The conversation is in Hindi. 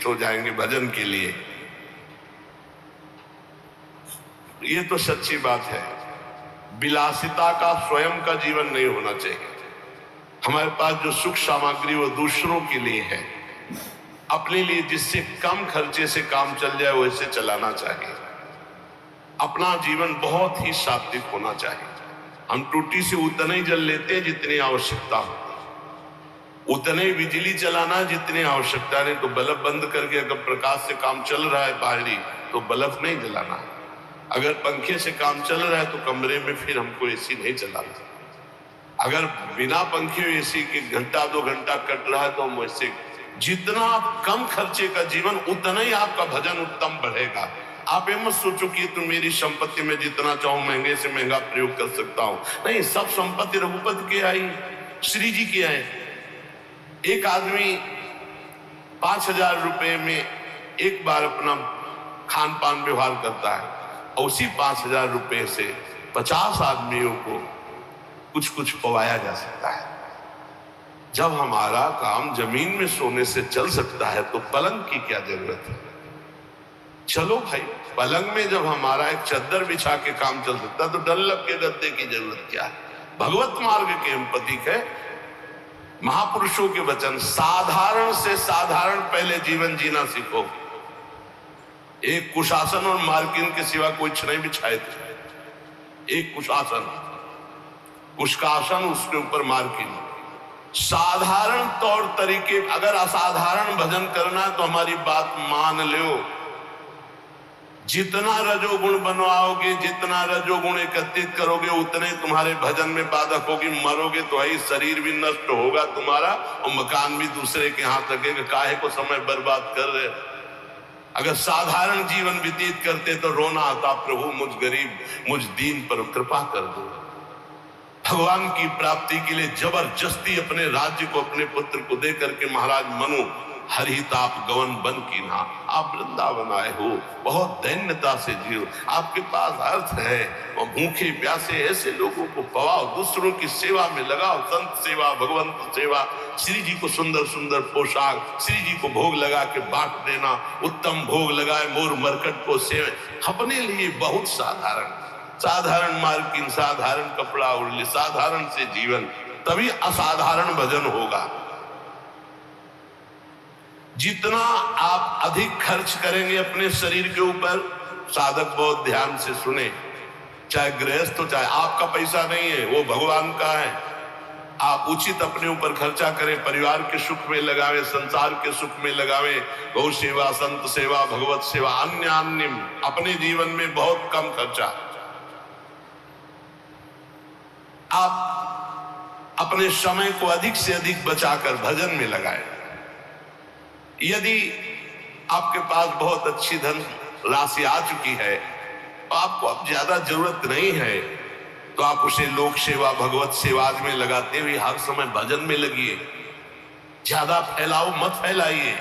हो जाएंगे भजन के लिए। ये तो सच्ची बात है। विलासिता का स्वयं का जीवन नहीं होना चाहिए। हमारे पास जो सुख सामग्री वो दूसरों के लिए है, अपने लिए जिससे कम खर्चे से काम चल जाए वैसे चलाना चाहिए। अपना जीवन बहुत ही सात्विक होना चाहिए। हम टूटी से उतना ही जल लेते हैं जितनी आवश्यकता हो, उतने ही बिजली चलाना जितनी आवश्यकता। नहीं तो बल्ब बंद करके अगर प्रकाश से काम चल रहा है बाहरी तो बल्ब नहीं जलाना। अगर पंखे से काम चल रहा है तो कमरे में फिर हमको एसी नहीं चलाना। अगर बिना पंखे एसी के घंटा 2 घंटा कट रहा है तो हम वैसे, जितना कम खर्चे का जीवन उतना ही आपका भजन उत्तम बढ़ेगा। आप ये मत सोचो कि तो मेरी संपत्ति में जितना चाहूं महंगे से महंगा प्रयोग कर सकता हूं। नहीं, सब संपत्ति रघुपति के आई, श्री जी की आई। एक आदमी 5,000 रुपए में एक बार अपना खान पान व्यवहार करता है और उसी 5,000 रुपए से 50 आदमियों को कुछ कुछ पवाया जा सकता है। जब हमारा काम जमीन में सोने से चल सकता है तो पलंग की क्या जरूरत है। चलो भाई, पलंग में जब हमारा एक चद्दर बिछा के काम चल सकता है तो डल्लब के गद्दे की जरूरत क्या है। भगवत मार्ग के हम प्रतीक है, महापुरुषों के वचन, साधारण से साधारण पहले जीवन जीना सीखो। एक कुशासन और मार्किन के सिवा कोई नहीं बिछाए थे। एक कुशासन, उसका आसन, उसके ऊपर मार्किन। साधारण तौर तरीके, अगर असाधारण भजन करना है तो हमारी बात मान लो। जितना रजोगुण बनवाओगे, जितना रजोगुण एकत्रित करोगे, उतने तुम्हारे भजन में बाधक होगी। मरोगे तो ही शरीर भी नष्ट होगा तुम्हारा और मकान भी दूसरे के हाथ लगेगा। काहे को समय बर्बाद कर रहे। अगर साधारण जीवन व्यतीत करते तो रोना आता, प्रभु मुझ गरीब, मुझ दीन पर कृपा कर दो। भगवान की प्राप्ति के लिए जबरदस्ती अपने राज्य को अपने पुत्र को दे करके महाराज मनु हरिताप गवन बन की ना, आप वृंदावन आए हो, बहुत दैन्यता से जियो। आपके पास अर्थ है और भूखे प्यासे ऐसे लोगों को पवाओ, दूसरों की सेवा में लगाओ। संत सेवा, भगवंत सेवा, श्री जी को सुंदर सुंदर पोशाक, श्री जी को भोग लगा के बांट देना, उत्तम भोग लगाए मोर मरकट को सेवे। अपने लिए बहुत साधारण, साधारण मार्किन, साधारण कपड़ा उड़ले, साधारण से जीवन, तभी असाधारण भजन होगा। जितना आप अधिक खर्च करेंगे अपने शरीर के ऊपर, साधक बहुत ध्यान से सुने, चाहे गृहस्थ हो चाहे, आपका पैसा नहीं है, वो भगवान का है। आप उचित अपने ऊपर खर्चा करें, परिवार के सुख में लगावे, संसार के सुख में लगावे, गौ सेवा, संत सेवा, भगवत सेवा, अन्य अन्य, अपने जीवन में बहुत कम खर्चा। आप अपने समय को अधिक से अधिक बचाकर भजन में लगाएं। यदि आपके पास बहुत अच्छी धन राशि आ चुकी है, आपको अब ज्यादा जरूरत नहीं है, तो आप उसे लोक सेवा, भगवत सेवा में लगाते हुए हर समय भजन में लगिए। ज्यादा फैलाओ मत फैलाइए।